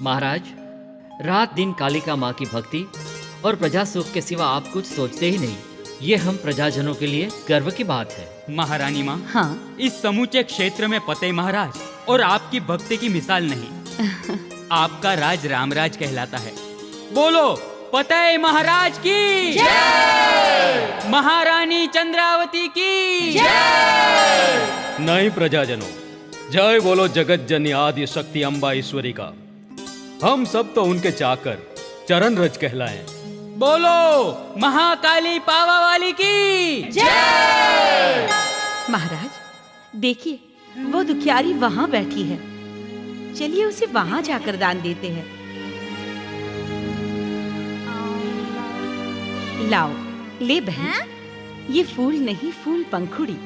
महाराज, रात दिन कालिका माँ की भक्ति और प्रजा सुख के सिवा आप कुछ सोचते ही नहीं। ये हम प्रजाजनों के लिए गर्व की बात है। महारानी माँ, हाँ, इस समूचे क्षेत्र में पते महाराज और आपकी भक्ति की मिसाल नहीं। आपका राज रामराज कहलाता है। बोलो पते महाराज की जय! महारानी चंद्रावती की जय! नहीं प्रजाजनों, जय बोलो जगत जननी आदि शक्ति अम्बा ईश्वरी का। हम सब तो उनके चाकर चरण रज कहलाए। बोलो महाकाली पावा वाली की जय! महाराज देखिए, वो दुखियारी वहाँ बैठी है। चलिए उसे वहाँ जाकर दान देते हैं। लाओ, ले बहन, ये फूल नहीं, फूल पंखुड़ी।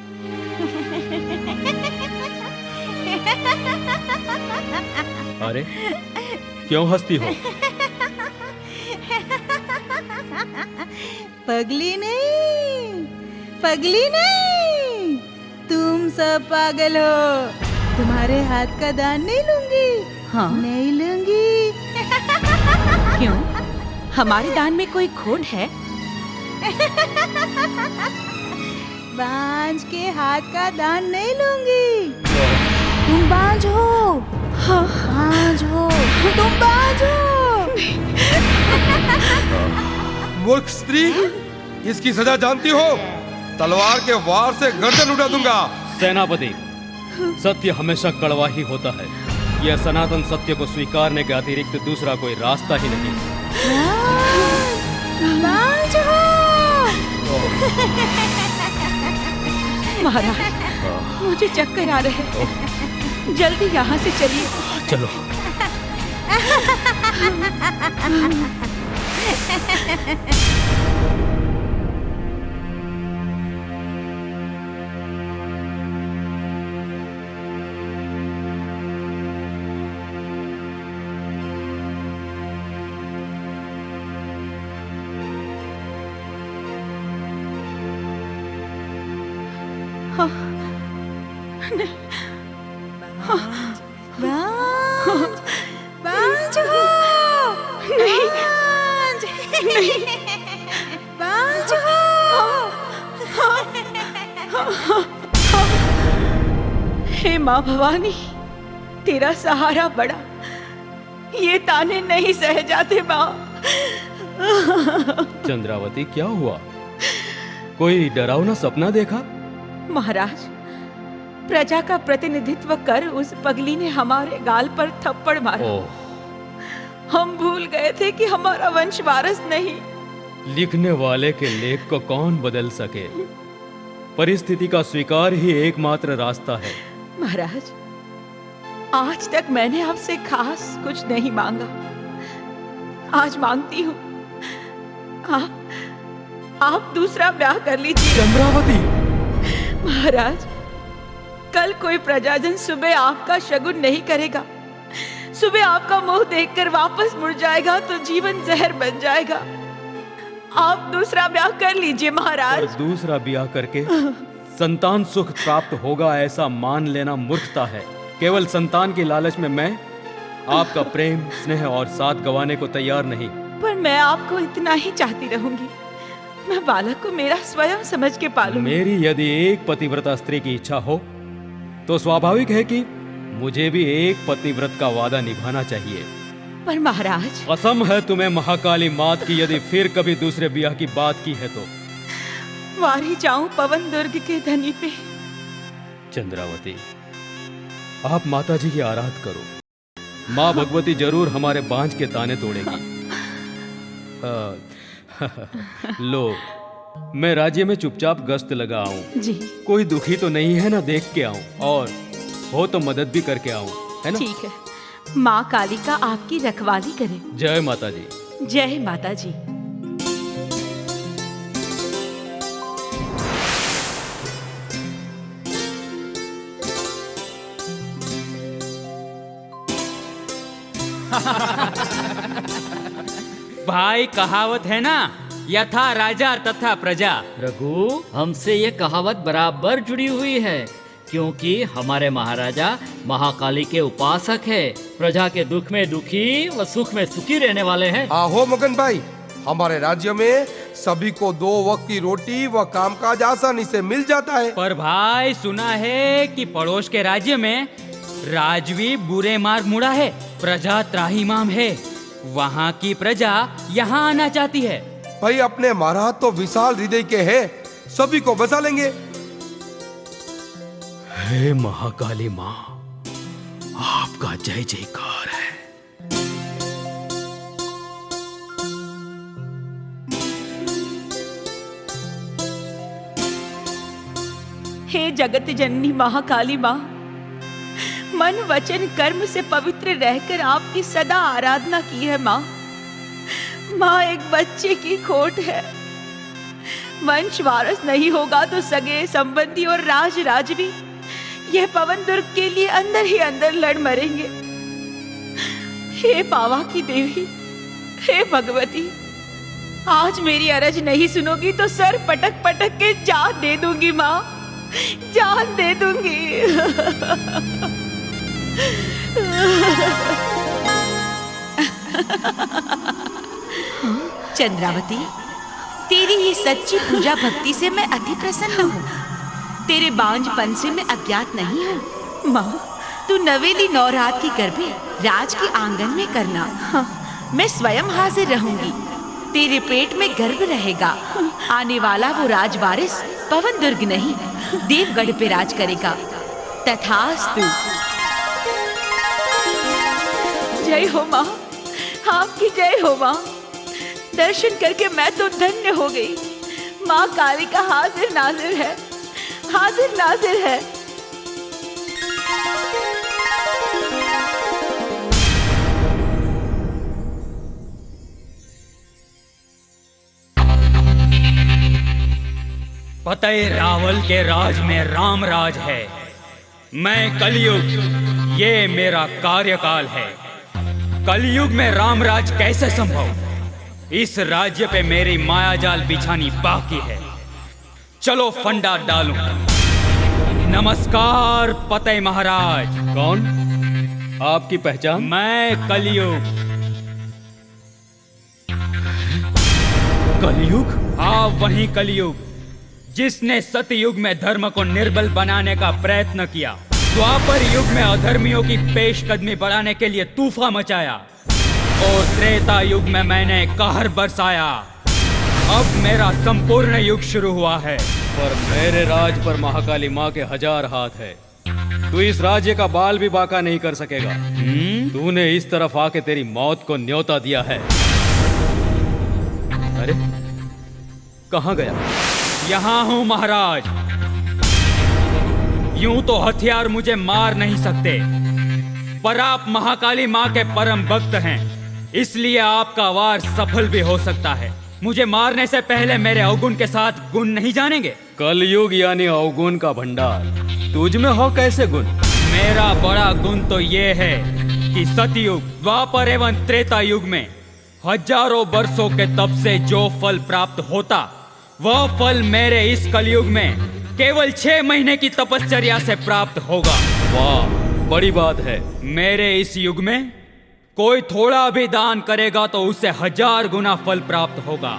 अरे क्यों हंसती हो? पगली नहीं, पगली नहीं, तुम सब पागल हो। तुम्हारे हाथ का दान नहीं लूंगी। हाँ? नहीं लूंगी। क्यों? हमारे दान में कोई खोट है? बांझ के हाथ का दान नहीं लूंगी। तुम बांझ हो। हाँ, बांझ हो, तुम बांझ हो। मूर्ख स्त्री, इसकी सजा जानती हो? तलवार के वार से गर्दन उड़ा दूंगा। सेनापति, सत्य हमेशा कड़वा ही होता है। यह सनातन सत्य को स्वीकारने के अतिरिक्त दूसरा कोई रास्ता ही नहीं। बांझ हो। महाराज, मुझे चक्कर आ रहे हैं। जल्दी यहाँ से चलिए। चलो। बांझ हो। नहीं, बांझ हो। हे माँ भवानी, तेरा सहारा बड़ा। ये ताने नहीं सह जाते माँ। चंद्रावती, क्या हुआ? कोई डरावना सपना देखा? महाराज, प्रजा का प्रतिनिधित्व कर उस पगली ने हमारे गाल पर थप्पड़ मारा। ओह, हम भूल गए थे कि हमारा वंश वारस नहीं। लिखने वाले के लेख को कौन बदल सके? परिस्थिति का स्वीकार ही एकमात्र रास्ता है। महाराज, आज तक मैंने आपसे खास कुछ नहीं मांगा। आज मांगती हूँ, आप दूसरा ब्याह कर लीजिए। चंद्रावती! महाराज, कल कोई प्रजाजन सुबह आपका शगुन नहीं करेगा। सुबह आपका मुंह देखकर वापस मुड़ जाएगा तो जीवन जहर बन जाएगा। आप दूसरा ब्याह कर लीजिए महाराज। और दूसरा ब्याह करके संतान सुख प्राप्त होगा ऐसा मान लेना मूर्खता है। केवल संतान की लालच में मैं आपका प्रेम, स्नेह और साथ गंवाने को तैयार नहीं। पर मैं आपको इतना ही चाहती रहूंगी। मैं बालक को मेरा स्वयं समझ के पालूंगी। मेरी यदि एक पतिव्रता स्त्री की इच्छा हो तो स्वाभाविक है कि मुझे भी एक पतिव्रत का वादा निभाना चाहिए। पर महाराज, कसम है तुम्हें महाकाली मात की, यदि फिर कभी दूसरे ब्याह की बात की है तो वारी जाऊं पवन दुर्ग के धनी पे। चंद्रावती, आप माता जी की आराध करो। माँ भगवती जरूर हमारे बांझ के ताने तोड़ेगी। लो, मैं राज्य में चुपचाप गश्त लगा आऊं। जी कोई दुखी तो नहीं है ना, देख के आऊं, और हो तो मदद भी करके आऊं, है ना? ठीक है। माँ कालिका आपकी रखवाली करे। जय माता जी। जय माता जी। भाई, कहावत है ना, यथा राजा तथा प्रजा। रघु, हमसे ये कहावत बराबर जुड़ी हुई है। क्योंकि हमारे महाराजा महाकाली के उपासक है, प्रजा के दुख में दुखी व सुख में सुखी रहने वाले हैं। आहो मगन भाई, हमारे राज्य में सभी को 2 वक्त की रोटी व कामकाज आसानी से मिल जाता है। पर भाई सुना है कि पड़ोस के राज्य में राजवी बुरे मार्ग मुड़ा है, प्रजा त्राहिमाम है, वहाँ की प्रजा यहाँ आना चाहती है। भाई अपने महाराज तो विशाल हृदय के हैं, सभी को बचा लेंगे। हे महाकाली माँ, आपका जय जयकार है। हे जगत जननी महाकाली माँ, मन वचन कर्म से पवित्र रहकर आपकी सदा आराधना की है माँ। माँ एक बच्चे की खोट है, वंश वारस नहीं होगा तो सगे संबंधी और राज राजवी यह पवन दुर्ग के लिए अंदर ही अंदर लड़ मरेंगे। हे पावा की देवी, हे भगवती, आज मेरी अरज नहीं सुनोगी तो सर पटक पटक के जान दे दूंगी माँ, जान दे दूंगी। चंद्रावती, तेरी ये सच्ची पूजा भक्ति से मैं अति प्रसन्न हूँ। तेरे बांझपन से मैं अज्ञात नहीं हूँ। माँ, तू नवेली 9 रात की गरबे राज के आंगन में करना। मैं स्वयं हाजिर रहूंगी। तेरे पेट में गर्भ रहेगा। आने वाला वो राजवारिस पवन दुर्ग नहीं, देवगढ़ पे राज करेगा। तथास्तु। जय हो माँ, आपकी जय हो माँ। दर्शन करके मैं तो धन्य हो गई। माँ काली का हाजिर नाजिर है, हाजिर नाजिर है। पतये रावल के राज में राम राज है। मैं कलयुग, ये मेरा कार्यकाल है। कलयुग में राम राज कैसे संभव? इस राज्य पे मेरी मायाजाल बिछानी बाकी है। चलो फंडा डालूं। नमस्कार पतये महाराज। कौन? आपकी पहचान? मैं कलयुग। कलयुग? हाँ, वही कलयुग जिसने सतयुग में धर्म को निर्बल बनाने का प्रयत्न किया, द्वापर युग में अधर्मियों की पेशकदमी बढ़ाने के लिए तूफान मचाया, और त्रेता युग में मैंने कहर बरसाया। अब मेरा संपूर्ण युग शुरू हुआ है। पर मेरे राज पर महाकाली माँ के 1000 हाथ है। तू इस राज्य का बाल भी बाका नहीं कर सकेगा। तूने इस तरफ आके तेरी मौत को न्योता दिया है। अरे कहाँ गया? यहाँ हूँ महाराज। यूं तो हथियार मुझे मार नहीं सकते, पर आप महाकाली माँ के परम भक्त हैं, इसलिए आपका वार सफल भी हो सकता है। मुझे मारने से पहले मेरे अवगुण के साथ गुण नहीं जानेंगे? कलयुग यानी अवगुण का भंडार, तुझ में हो कैसे गुण? मेरा बड़ा गुण तो ये है कि सतयुग, द्वापर एवं त्रेता युग में हजारों वर्षों के तप से जो फल प्राप्त होता, वह फल मेरे इस कलयुग में केवल 6 महीने की तपश्चर्या से प्राप्त होगा। वाह, बड़ी बात है। मेरे इस युग में कोई थोड़ा भी दान करेगा तो उसे 1000 गुना फल प्राप्त होगा।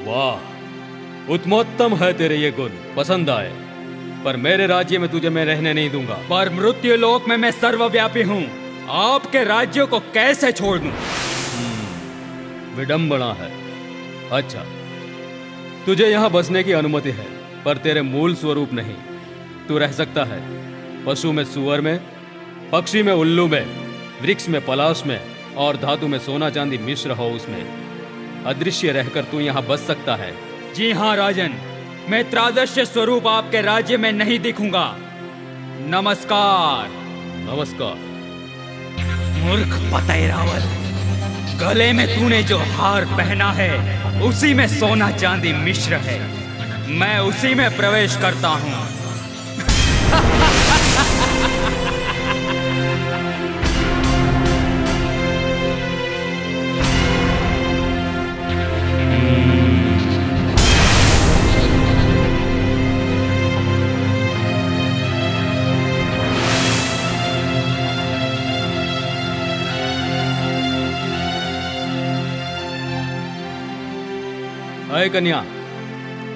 वाह, उत्तमोत्तम है तेरे ये गुण, पसंद आए। पर मेरे राज्य में तुझे मैं रहने नहीं दूंगा। पर मृत्यु लोक में मैं सर्वव्यापी हूँ, आपके राज्यों को कैसे छोड़ दूं? विडंबना है। अच्छा, तुझे यहाँ बसने की अनुमति है, पर तेरे मूल स्वरूप नहीं। तू रह सकता है पशु में सुअर में, पक्षी में उल्लू में, वृक्ष में पलाश में, और धातु में सोना चांदी मिश्र हो उसमें। अदृश्य रहकर तू यहाँ बस सकता है। जी हाँ राजन, मैं त्रादृश्य स्वरूप आपके राज्य में नहीं दिखूंगा। नमस्कार। नमस्कार। मूर्ख पतये रावल, गले में तूने जो हार पहना है उसी में सोना चांदी मिश्र है। मैं उसी में प्रवेश करता हूँ। अय कन्या,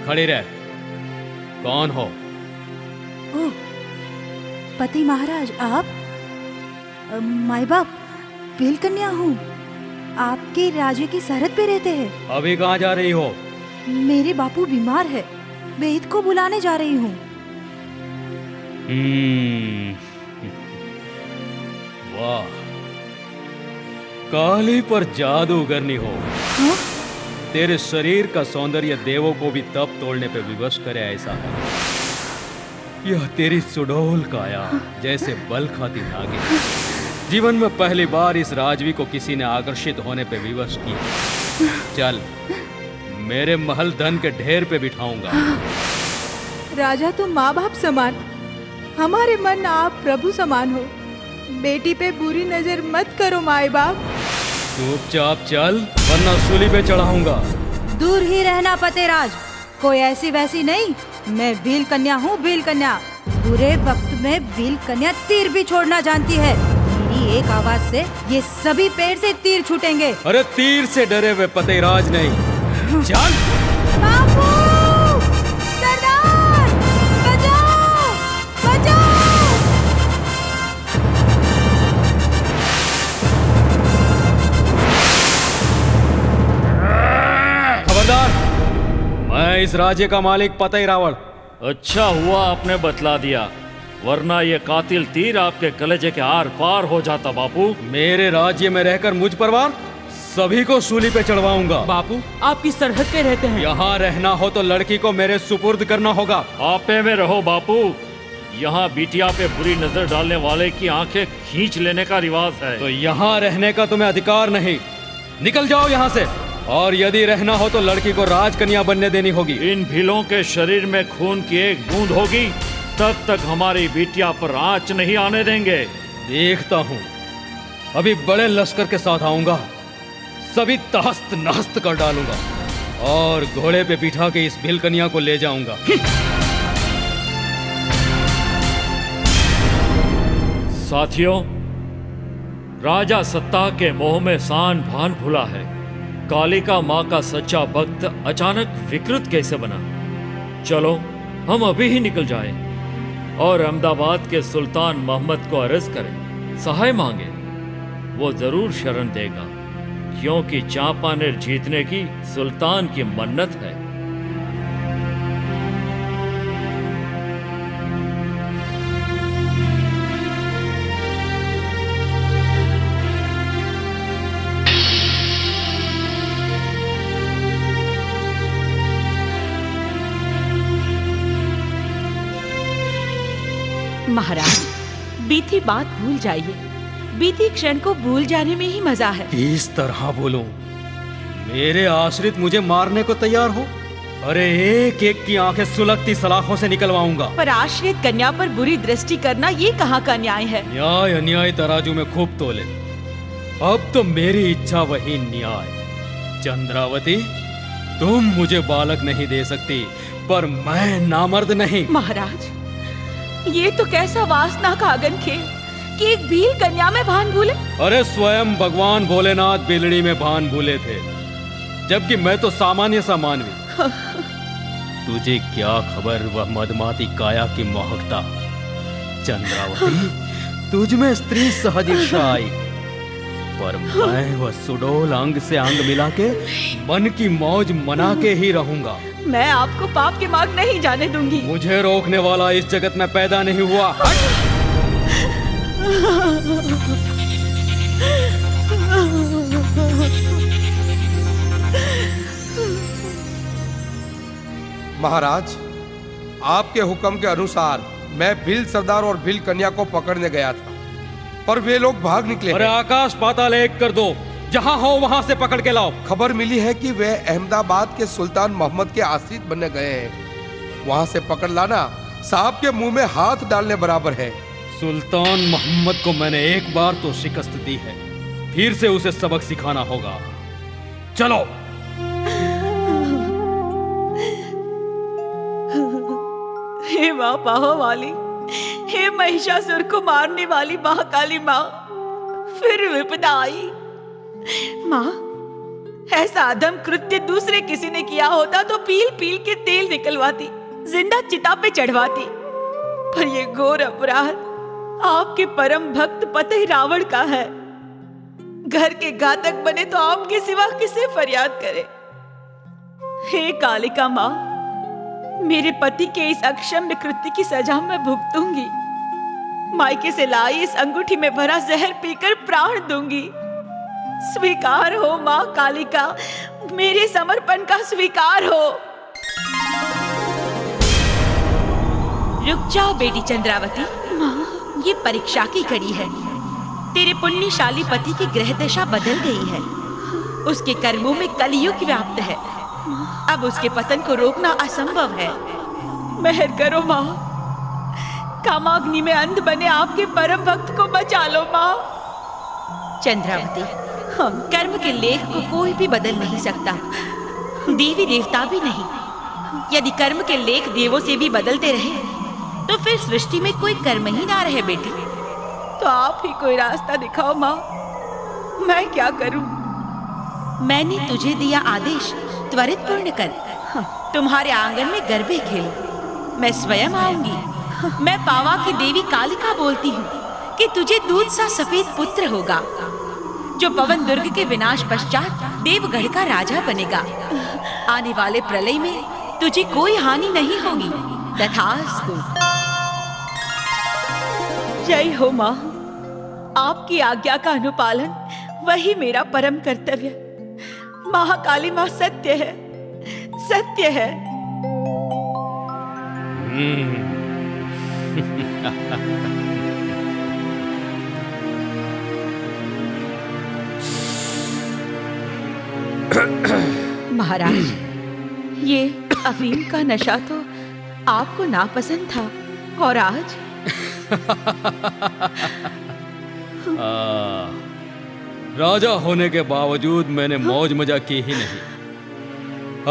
खड़ी रह। कौन हो? ओह, पति महाराज आप? माई बाप, भील कन्या हूँ। आपके राज्य की सरहद पे रहते हैं। अभी कहाँ जा रही हो? मेरे बापू बीमार है, वैद को बुलाने जा रही हूँ। वाह, काली पर जादू करनी हो। हाँ? तेरे शरीर का सौंदर्य देवों को भी तप तोड़ने पे विवश करे ऐसा है। यह तेरी सुडौल काया जैसे बल खाती नागिन। जीवन में पहली बार इस राजवी को किसी ने आकर्षित होने पे विवश किया। चल, मेरे महल धन के ढेर पे बिठाऊंगा। राजा तो माँ बाप समान, हमारे मन आप प्रभु समान हो। बेटी पे बुरी नजर मत करो माए बाप। चुपचाप चल, वरना सूली पे चढ़ाऊंगा। दूर ही रहना पतेराज, कोई ऐसी वैसी नहीं। मैं भील कन्या हूँ, भील कन्या। बुरे वक्त में भील कन्या तीर भी छोड़ना जानती है। मेरी एक आवाज से ये सभी पेड़ से तीर छूटेंगे। अरे तीर से डरे हुए पतेराज नहीं। चल। बापू! सरदार! बचाओ! बचाओ! खबरदार, मैं इस राज्य का मालिक पतई रावण। अच्छा हुआ आपने बतला दिया, वरना ये कातिल तीर आपके कलेजे के आर पार हो जाता बापू। मेरे राज्य में रहकर मुझ पर वार, सभी को सूली पे चढ़वाऊंगा। बापू, आपकी सरहद पे रहते हैं। यहाँ रहना हो तो लड़की को मेरे सुपुर्द करना होगा। आपे में रहो बापू। यहाँ बिटिया पे बुरी नजर डालने वाले की आंखें खींच लेने का रिवाज है। तो यहाँ रहने का तुम्हें अधिकार नहीं। निकल जाओ यहाँ से। और यदि रहना हो तो लड़की को राजकन्या बनने देनी होगी। इन भीलों के शरीर में खून की एक बूंद होगी, तब तक हमारी बिटिया पर आंच नहीं आने देंगे। देखता हूँ, अभी बड़े लश्कर के साथ आऊंगा, सभी तहस्त नहस्त कर डालूंगा और घोड़े पे बिठा के इस भील कन्या को ले जाऊंगा। साथियों, राजा सत्ता के मोह में सान भान भुला है। कालिका माँ का सच्चा भक्त अचानक विकृत कैसे बना? चलो हम अभी ही निकल जाएं और अहमदाबाद के सुल्तान मोहम्मद को अर्ज करें, सहाय मांगे। वो जरूर शरण देगा, क्योंकि चांपानेर जीतने की सुल्तान की मन्नत है। महाराज, बीती बात भूल जाइए। बीती क्षण को भूल जाने में ही मजा है। इस तरह बोलो, मेरे आश्रित मुझे मारने को तैयार हो? अरे एक एक की आंखें सुलगती सलाखों से निकलवाऊंगा। पर आश्रित कन्या पर बुरी दृष्टि करना ये कहाँ का न्याय है? न्याय अन्याय तराजू में खूब तोले। अब तो मेरी इच्छा वही न्याय। चंद्रावती, तुम मुझे बालक नहीं दे सकती, पर मैं नामर्द नहीं। महाराज, ये तो कैसा वासना का आगन खेल कि एक भील कन्या में भान भूले। अरे स्वयं भगवान भोलेनाथ बिलड़ी में भान भूले थे, जबकि मैं तो सामान्य सा मानवी। तुझे क्या खबर वह मदमाती काया की मोहकता। चंद्रावती, तुझ में स्त्री सहज ईर्षा आई, पर मैं वह सुडोल अंग से अंग मिला के मन की मौज मना के ही रहूंगा। मैं आपको पाप के मार्ग नहीं जाने दूंगी। मुझे रोकने वाला इस जगत में पैदा नहीं हुआ। महाराज, आपके हुक्म के अनुसार मैं भील सरदार और भील कन्या को पकड़ने गया था, पर वे लोग भाग निकले। अरे आकाश पाताल एक कर दो, जहां हो वहां से पकड़ के लाओ। खबर मिली है कि वे अहमदाबाद के सुल्तान मोहम्मद के आश्रित बनने गए हैं। वहां से पकड़ लाना साहब के मुंह में हाथ डालने बराबर है। सुल्तान मोहम्मद को मैंने एक बार तो शिकस्त दी है, फिर से उसे सबक सिखाना होगा। चलो। हे माँ बाहो वाली, हे महिषासुर को मारने वाली महाकाली माँ, फिर विपदा आई। माँ, ऐसा अधम कृत्य दूसरे किसी ने किया होता तो पील पील के तेल निकलवाती, जिंदा चिता पे चढ़वाती। पर ये घोर अपराध आपके परम भक्त पति रावण का है। घर के घातक बने तो आपके सिवा किसे फरियाद करे। हे कालिका माँ, मेरे पति के इस अक्षम्य कृत्य की सजा मैं भुगतूंगी। मायके से लाई इस अंगूठी में भरा जहर पीकर प्राण दूंगी। स्वीकार हो माँ कालिका, मेरे समर्पण का स्वीकार हो। रुक जाओ बेटी चंद्रावती, ये परीक्षा की घड़ी है। तेरे पुण्यशाली पति की ग्रह दशा बदल गई है। उसके कर्मों में कलयुग व्याप्त है। अब उसके पतन को रोकना असंभव है। मेहर करो माँ, कामाग्नि में अंध बने आपके परम भक्त को बचा लो माँ। चंद्रावती, कर्म के लेख को कोई भी बदल नहीं सकता, देवी देवता भी नहीं। यदि कर्म के लेख देवों से भी बदलते रहे तो फिर सृष्टि में कोई कर्म ही ना रहे बेटी। तो आप ही कोई रास्ता दिखाओ माँ, मैं क्या करूं? मैंने तुझे दिया आदेश त्वरित पूर्ण कर। तुम्हारे आंगन में गरबे खेलो, मैं स्वयं आऊंगी। मैं पावा की देवी कालिका बोलती हूँ कि तुझे दूध सा सफेद पुत्र होगा, जो पवन दुर्ग के विनाश पश्चात देवगढ़ का राजा बनेगा। आने वाले प्रलय में तुझे कोई हानि नहीं होगी। तथास्तु। जय हो माँ, आपकी आज्ञा का अनुपालन वही मेरा परम कर्तव्य। महाकाली माँ सत्य है, सत्य है। महाराज, ये अफीम का नशा तो आपको नापसंद था, और आज राजा होने के बावजूद मैंने मौज मजा की ही नहीं।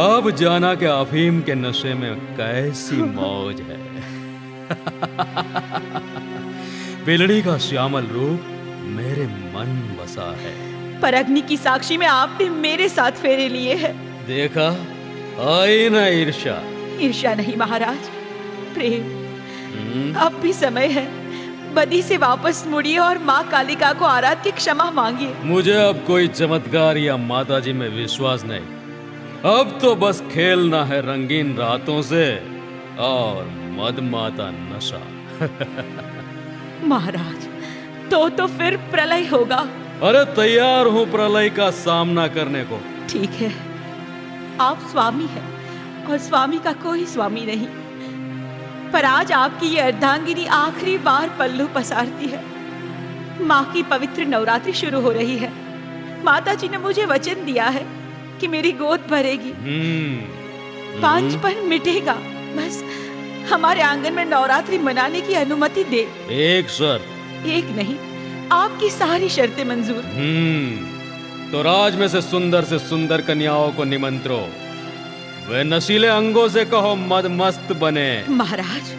अब जाना कि अफीम के नशे में कैसी मौज है। बिलड़ी का श्यामल रूप मेरे मन बसा है। पर अग्नि की साक्षी में आपने मेरे साथ फेरे लिए हैं। देखा, आई ना ईर्ष्या। ईर्ष्या नहीं महाराज, प्रेम। अब भी समय है, बदी से वापस मुड़िए और माँ कालिका को आराध की क्षमा मांगिए। मुझे अब कोई चमत्कार या माताजी में विश्वास नहीं। अब तो बस खेलना है रंगीन रातों से और मदमाता नशा। महाराज, तो फिर प्रलय होगा। अरे तैयार हूँ प्रलय का सामना करने को। ठीक है, आप स्वामी हैं और स्वामी का कोई स्वामी नहीं। पर आज आपकी ये अर्धांगिनी आखिरी बार पल्लू पसारती है। माँ की पवित्र नवरात्रि शुरू हो रही है। माता जी ने मुझे वचन दिया है कि मेरी गोद भरेगी, पांचपन मिटेगा। बस हमारे आंगन में नवरात्रि मनाने की अनुमति दे। एक शर्त। एक नहीं, आपकी सारी शर्तें मंजूर। तो राज में से सुंदर कन्याओं को निमंत्रो। वे नशीले अंगों से कहो मद मस्त बने। महाराज,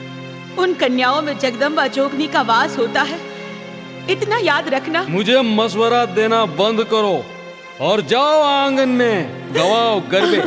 उन कन्याओं में जगदम्बा जोगनी का वास होता है, इतना याद रखना। मुझे मशवरा देना बंद करो और जाओ आंगन में गवाओ गरबे।